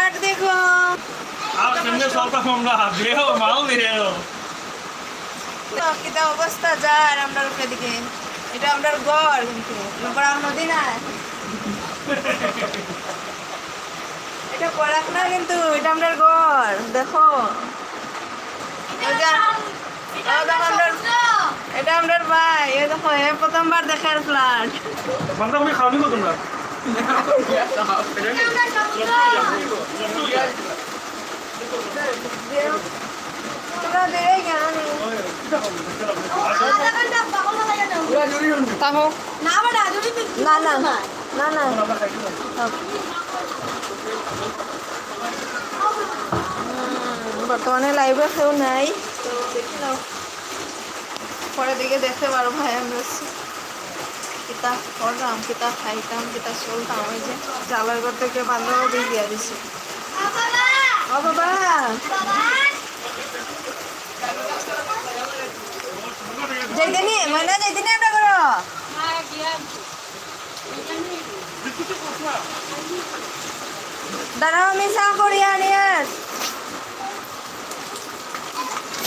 রাস্তাঘাট দেখো কিতা অবস্থা যার আমরা উপরে দিকে এটা আমরা গড় কিন্তু নদী না এটা পড়াক না কিন্তু এটা আমরা গড় দেখো এটা আমরা ভাই এই দেখো এ প্রথমবার দেখার ফ্ল্যাট বান্ধাকপি খাওনি কো তোমরা বর্তমানে লাইভে কেউ নাই তো দেখি নাও পরে দিকে দেখতে পারো ভাই আমরা কিতা করলাম কিতা খাইতাম কিতা চলতাম ওই যে জালার ঘর থেকে বান্ধব দিয়ে দিছি ও বাবা যাইতেনি ময়না যাইতেনি আমরা করো দাঁড়াও আমি চা করি আনিয়ে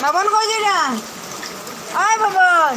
বাবন কই যাইরা ওই বাবন